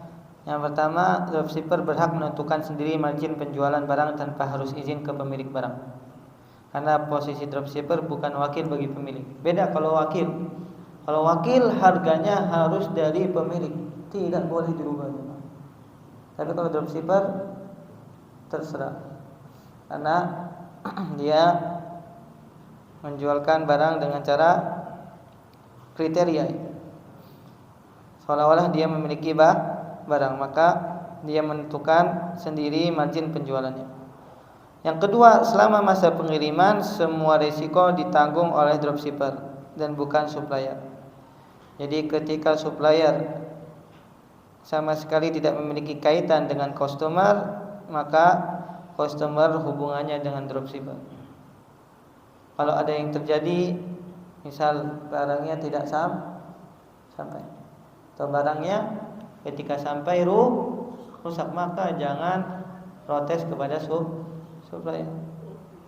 Speaker 1: yang pertama, dropshipper berhak menentukan sendiri margin penjualan barang tanpa harus izin ke pemilik barang. Karena posisi dropshipper bukan wakil bagi pemilik. Beda kalau wakil. Kalau wakil harganya harus dari pemilik, tidak boleh dirubah. Tapi kalau dropshipper terserah, karena dia menjualkan barang dengan cara kriteria, seolah-olah dia memiliki barang, maka dia menentukan sendiri margin penjualannya. Yang kedua, selama masa pengiriman semua risiko ditanggung oleh dropshipper dan bukan supplier. Jadi ketika supplier sama sekali tidak memiliki kaitan dengan customer, maka customer hubungannya dengan dropshipper. Kalau ada yang terjadi, misal barangnya tidak sampai, atau barangnya ketika sampai rusak, maka jangan protes kepada supplier.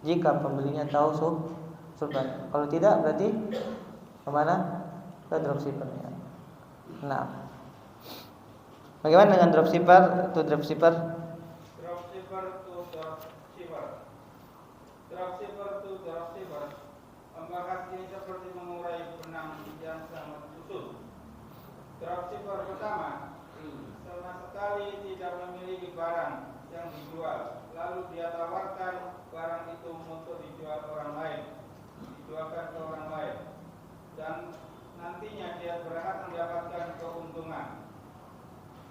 Speaker 1: Jika pembelinya tahu supplier, kalau tidak berarti kemana? Ke dropshipper. Nah, bagaimana dengan dropshipper? Dropshipper membahas ini seperti mengurai
Speaker 2: benang yang sangat khusus. Dropshipper pertama sama sekali tidak memiliki barang yang dijual, lalu dia tawarkan barang itu untuk dijualkan ke orang lain, dan nantinya dia berhak mendapatkan keuntungan.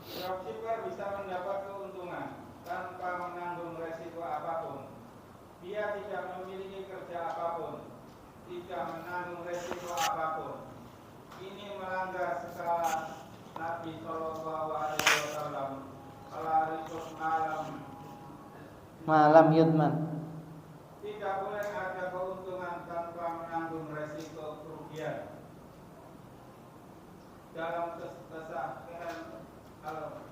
Speaker 2: Dropshipper bisa mendapat keuntungan tanpa menanggung resiko apapun. Dia tidak memiliki kerja apapun, tidak menanggung resiko apapun. Ini melanggar skala Nabi Shallallahu Alaihi Wasallam. Al-Arifus
Speaker 1: malam yudman.
Speaker 2: Tidak boleh ada keuntungan tanpa menanggung resiko kerugian. Dalam kesahihan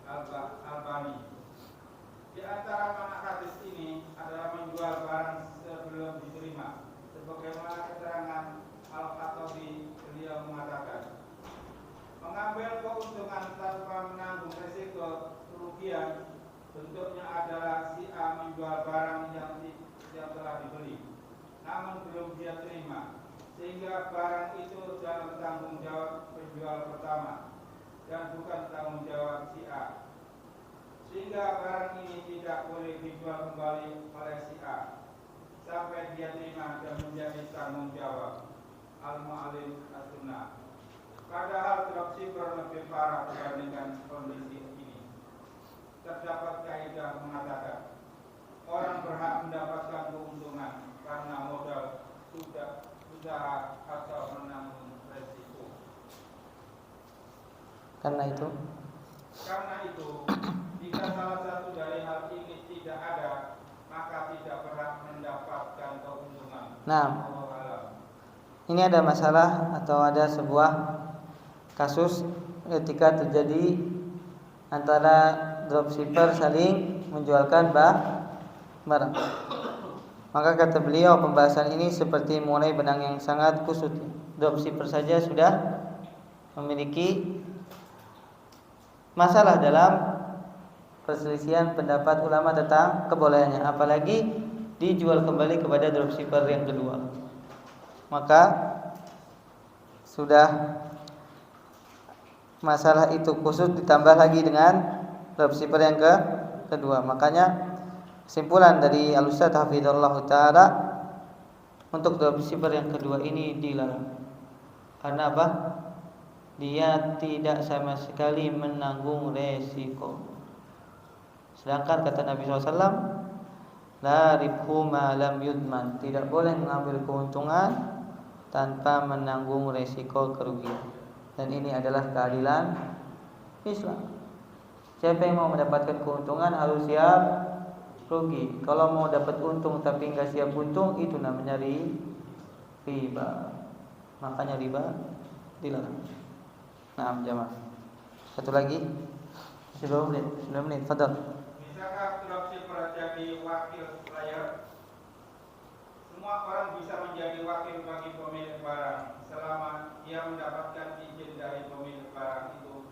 Speaker 2: Al-Albani, di antara makna hadis ini adalah menjual barang sebelum diterima, sebagaimana keterangan Al-Khattabi, beliau mengatakan, mengambil keuntungan tanpa menanggung resiko kerugian bentuknya adalah si A menjual barang yang telah dibeli, namun belum dia terima, sehingga barang itu dalam tanggung jawab penjual pertama dan bukan tanggung jawab si A, sehingga barang ini tidak boleh dijual kembali oleh si A sampai dia terima dan menjadi tanggung jawab. Al-Mu'alim As-Sunnah. Padahal dropshipper lebih parah dibandingkan kondisi ini. Terdapat kaidah mengatakan orang berhak mendapatkan keuntungan karena modal usaha atau menanggung resiko.
Speaker 1: Karena itu,
Speaker 2: jika salah satu dari hal ini tidak ada, maka tidak berhak mendapatkan keuntungan.
Speaker 1: nah, ini ada masalah atau ada sebuah kasus ketika terjadi antara dropshipper saling menjualkan barang. Maka kata beliau, pembahasan ini seperti mulai benang yang sangat kusut. Dropshipper saja sudah memiliki masalah dalam perselisihan pendapat ulama tentang kebolehannya, apalagi dijual kembali kepada dropshipper yang kedua. Maka sudah masalah itu khusus ditambah lagi dengan dropshipper yang kedua. Makanya kesimpulan dari Al-Ustaz Hafizahullah Ta'ala, untuk dropshipper yang kedua ini dilarang. Karena apa? Dia tidak sama sekali menanggung resiko. Sedangkan kata Nabi SAW, la ribhu ma lam yudman, tidak boleh mengambil keuntungan tanpa menanggung resiko kerugian. Dan ini adalah keadilan Islam. Siapa yang mau mendapatkan keuntungan harus siap rugi. Kalau mau dapat untung tapi enggak siap untung, itu namanya riba. Makanya riba dilarang. Nah, jamaah. Satu lagi. 9 menit. Fadhal.
Speaker 2: Misalkan dropshipper jadi wakil supplier, semua orang bisa menjadi wakil bagi pemilik barang selama dia mendapatkan izin dari pemilik barang itu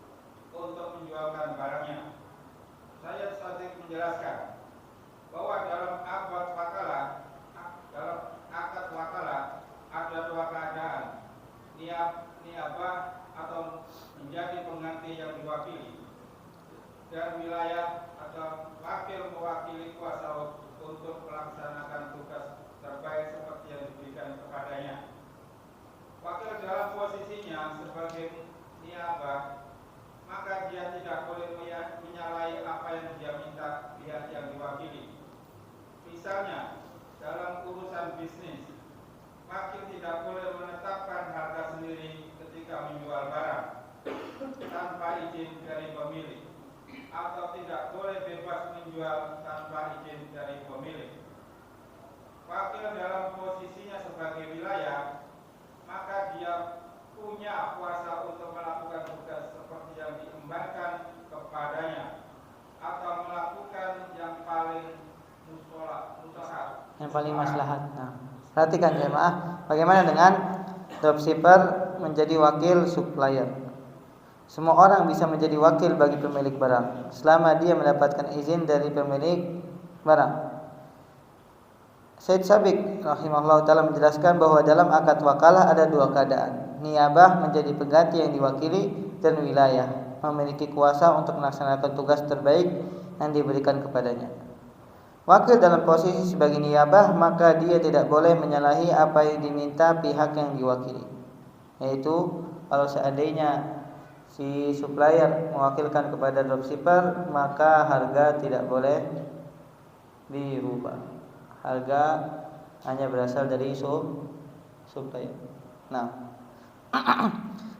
Speaker 2: untuk menjualkan barangnya. Saya sedikit menjelaskan bahwa dalam akad wakalah ada dua keadaan, niabah atau menjadi pengganti yang diwakili, dan wilayah atau wakil mewakili kuasa untuk melaksanakan tugas terbaik seperti yang diberikan kepadanya. Wakil dalam posisinya sebagai niabah, maka dia tidak boleh menyalahi apa yang dia minta pihak yang diwakili. Misalnya, dalam urusan bisnis, wakil tidak boleh menetapkan harga sendiri ketika menjual barang tanpa izin dari pemilik, atau tidak boleh bebas menjual tanpa izin dari pemilik. Wakil dalam posisinya sebagai wilayah, maka dia punya kuasa untuk melakukan tugas seperti yang diembankan kepadanya, atau melakukan yang paling muslahat,
Speaker 1: yang paling maslahat. Nah, perhatikan jemaah, bagaimana dengan dropshipper menjadi wakil supplier. Semua orang bisa menjadi wakil bagi pemilik barang selama dia mendapatkan izin dari pemilik barang. Syed Sabiq rahimahullah ta'ala menjelaskan bahwa dalam akad wakalah ada dua keadaan. Niyabah menjadi pengganti yang diwakili, dan wilayah memiliki kuasa untuk melaksanakan tugas terbaik yang diberikan kepadanya. Wakil dalam posisi sebagai niyabah, maka dia tidak boleh menyalahi apa yang diminta pihak yang diwakili. Yaitu kalau seandainya si supplier mewakilkan kepada dropshipper, maka harga tidak boleh dirubah. Harga hanya berasal dari supplier. Nah,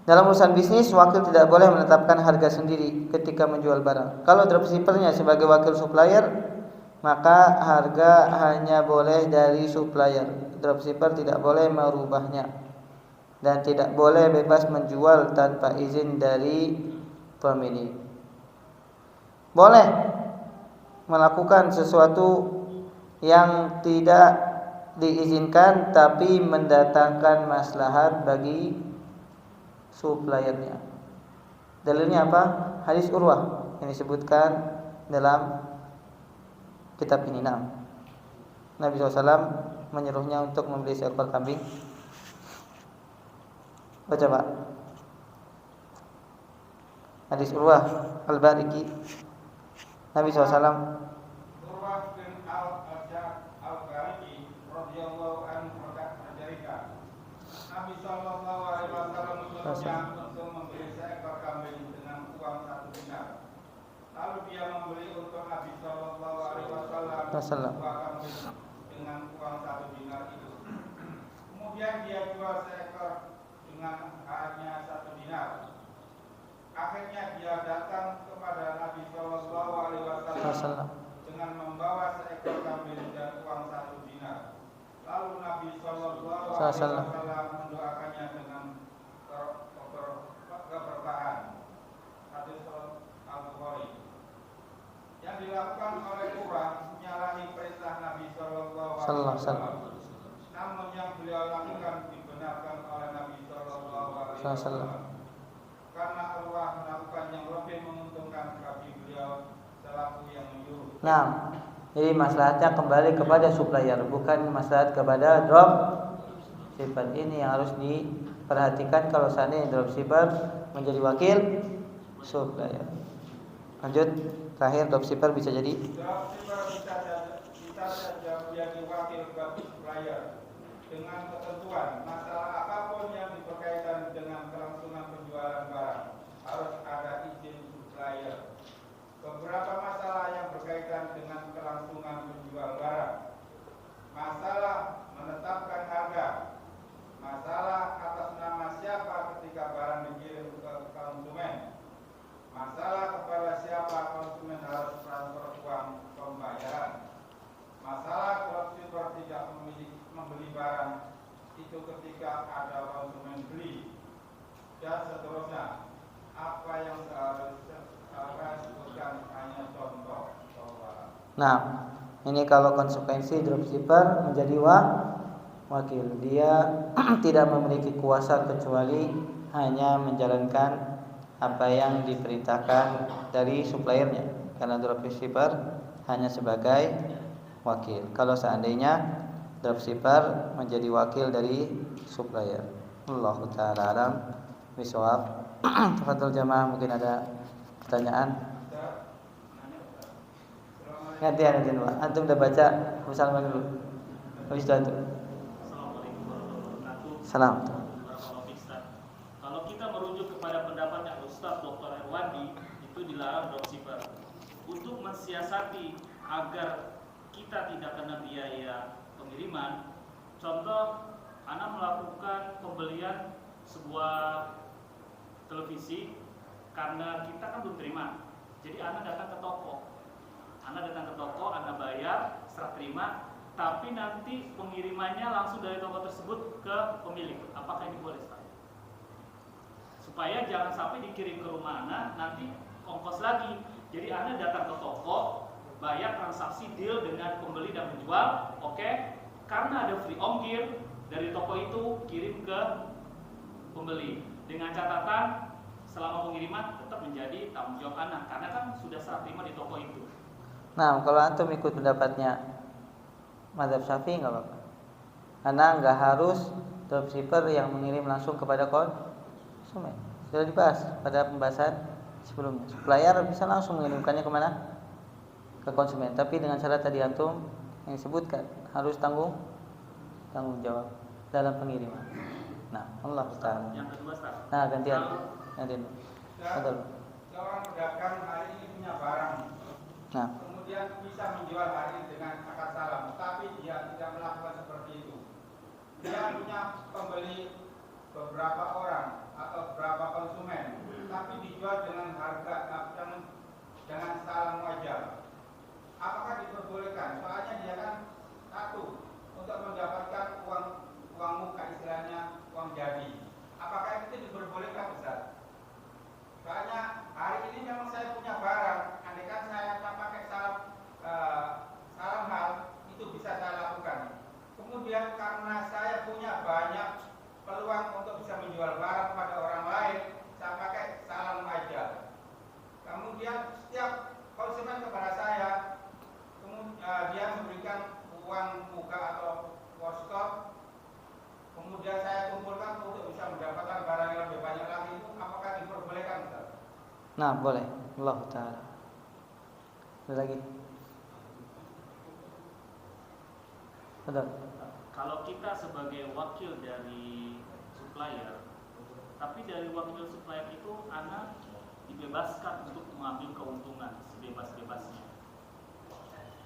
Speaker 1: dalam urusan bisnis, wakil tidak boleh menetapkan harga sendiri ketika menjual barang. Kalau dropshippernya sebagai wakil supplier, maka harga hanya boleh dari supplier. Dropshipper tidak boleh merubahnya, dan tidak boleh bebas menjual tanpa izin dari pemilik. Boleh melakukan sesuatu yang tidak diizinkan tapi mendatangkan maslahat bagi suppliernya. Dalilnya apa? Hadis Urwah yang disebutkan dalam kitab ini. Nabi SAW menyuruhnya untuk membeli seekor kambing. Baca Pak. Hadis Urwah Al-Bariki. Nabi SAW.
Speaker 2: Urwah bin Al-Bariki radhiyallahu anhu bercerita, Nabi sallallahu alaihi wasallam menyuruhnya untuk membeli seekor kambing dengan uang 1 dinar. Lalu dia membeli untuk Nabi sallallahu alaihi wasallam dua kambing dengan uang 1 dinar itu. Kemudian dia jual seekor dengan hanya 1 dinar. Akhirnya dia datang kepada Nabi sallallahu alaihi wasallam dengan membawa seekor kambing dan uang 1 dinar. Lalu Nabi sallallahu alaihi wasallam mendoakannya dengan keberkahan. Hadis Al-Bukhari. Yang dilakukan oleh Urwah menyalahi perintah Nabi sallallahu alaihi wasallam. Namun yang beliau lakukan dibenarkan oleh Nabi sallallahu alaihi wasallam. Karena Allah melakukan yang lebih menguntungkan bagi beliau selaku yang menyuruh.
Speaker 1: Nah, jadi maslahatnya kembali kepada supplier, bukan maslahat kepada dropshipper. Ini yang harus diperhatikan kalau seandainya dropshipper menjadi wakil supplier. Lanjut, terakhir dropshipper bisa jadi
Speaker 2: Dropshipper bisa saja menjadi wakil bagi supplier dengan ketentuan masalah apapun yang berkaitan dengan kelangsungan penjualan barang harus ada izin supplier. Beberapa masalah yang berkaitan dengan kelangsungan penjual barang, masalah menetapkan harga, masalah atas nama siapa ketika barang dikirim ke konsumen, masalah kepada siapa konsumen harus transfer uang pembayaran, masalah dropshipper tidak membeli barang itu ketika ada konsumen beli, dan seterusnya. Apa yang seharusnya sebutkan hanya contoh.
Speaker 1: Nah, ini kalau konsekuensi dropshipper menjadi wakil, dia tidak memiliki kuasa kecuali hanya menjalankan apa yang diperintahkan dari suppliernya, karena dropshipper hanya sebagai wakil. Kalau seandainya dropshipper menjadi wakil dari supplier, Allahu ta'ala alam bisawab. Tafadhol jamaah, mungkin ada pertanyaan. Gantian Pak. Antum udah baca Musalman dulu. Habis itu antum.
Speaker 4: Assalamualaikum warahmatullahi wabarakatuh.
Speaker 1: Salam.
Speaker 4: Kalau kita merujuk kepada pendapatnya Ustaz Dr. Erwandi, itu dilarang dropshipper untuk mensiasati agar kita tidak kena biaya pengiriman. Contoh, Anda melakukan pembelian sebuah televisi karena kita kan belum terima. Jadi Anda datang ke toko. Anda bayar, serah terima, tapi nanti pengirimannya langsung dari toko tersebut ke pemilik. Apakah ini boleh, Ustaz? Supaya jangan sampai dikirim ke rumah Anda, nanti ongkos lagi. Jadi Anda datang ke toko, bayar transaksi deal dengan pembeli dan penjual, oke? Karena ada free ongkir dari toko itu kirim ke pembeli. Dengan catatan selama pengiriman tetap menjadi tanggung jawab Anda, karena kan sudah serah terima di toko itu.
Speaker 1: Nah, kalau antum ikut pendapatnya mazhab Syafi'i enggak apa-apa. Anda enggak harus dropshipper yang mengirim langsung kepada konsumen. Sudah dibahas pada pembahasan sebelumnya. Supplier bisa langsung mengirimkannya kemana? Ke konsumen. Tapi dengan syarat tadi antum yang disebutkan harus tanggung jawab dalam pengiriman. Nah, Allah Ta'ala.
Speaker 4: Yang kedua, Ustaz.
Speaker 1: Nah, gantian.
Speaker 2: Seorang pedagang hari ini punya barang,
Speaker 1: Nah,
Speaker 2: kemudian bisa menjual hari ini dengan akad salam, tapi dia tidak melakukan seperti itu. Dia punya pembeli beberapa orang atau beberapa konsumen, tapi dijual dengan harga dengan salam wajar. Apakah diperbolehkan? Soalnya dia kan satu untuk mendapatkan uang muka, istilahnya uang jadi. Apakah itu diperbolehkan, Ustaz? Soalnya hari ini memang saya punya barang, andaikan saya pakai salam hal itu bisa saya lakukan. Kemudian karena saya punya banyak peluang untuk bisa menjual barang pada orang lain, saya pakai salam wajar. Kemudian setiap konsumen kepada saya, dia memberikan uang muka atau postor, kemudian saya kumpulkan untuk bisa mendapatkan barang yang lebih banyak lagi, itu apakah diperbolehkan, Ustaz?
Speaker 1: nah boleh. Allah Ta'ala. Ada lagi? Betul.
Speaker 4: Kalau kita sebagai wakil dari supplier, tapi dari wakil supplier itu anak dibebaskan untuk mengambil keuntungan sebebas-bebasnya.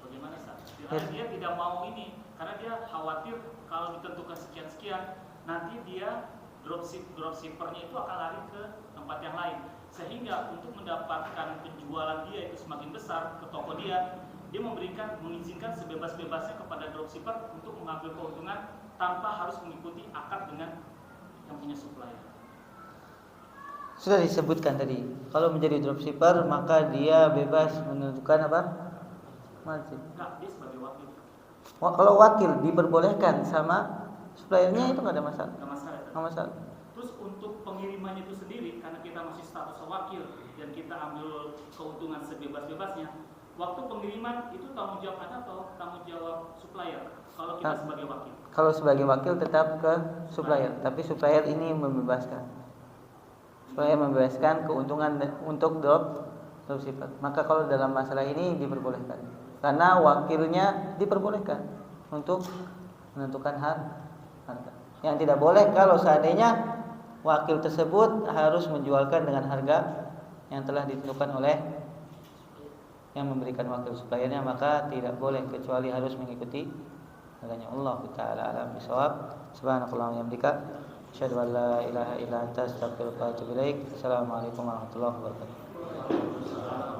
Speaker 4: Bagaimana, Ustaz? Karena dia tidak mau ini, karena dia khawatir kalau ditentukan sekian-sekian, nanti dia dropshippernya itu akan lari ke tempat yang lain. Sehingga untuk mendapatkan penjualan dia itu semakin besar ke toko dia mengizinkan sebebas-bebasnya kepada dropshipper untuk mengambil keuntungan tanpa harus mengikuti akad dengan yang punya supplier.
Speaker 1: Sudah disebutkan tadi, kalau menjadi dropshipper maka dia bebas menentukan apa? Margin.
Speaker 4: Enggak, dia sebagai wakil.
Speaker 1: Kalau wakil diperbolehkan sama suppliernya itu nggak ada masalah. Nggak masalah.
Speaker 4: Terus untuk pengirimannya itu sendiri, karena kita masih status wakil dan kita ambil keuntungan sebebas-bebasnya, waktu pengiriman itu tanggung jawab Anda atau tanggung jawab supplier? Kalau kita sebagai wakil.
Speaker 1: Kalau sebagai wakil tetap ke supplier, tapi supplier ini membebaskan. Supplier membebaskan keuntungan untuk dropshipper. Maka kalau dalam masalah ini diperbolehkan. Karena wakilnya diperbolehkan untuk menentukan harga. Yang tidak boleh kalau seandainya wakil tersebut harus menjualkan dengan harga yang telah ditentukan oleh yang memberikan wakil suppliernya, maka tidak boleh kecuali harus mengikuti harganya. Allah Ta'ala alam bisawab. Subhanakallahumma wa bihamdika asyhadu an la ilaha illa anta astaghfiruka wa atubu ilaik. Assalamualaikum warahmatullahi wabarakatuh.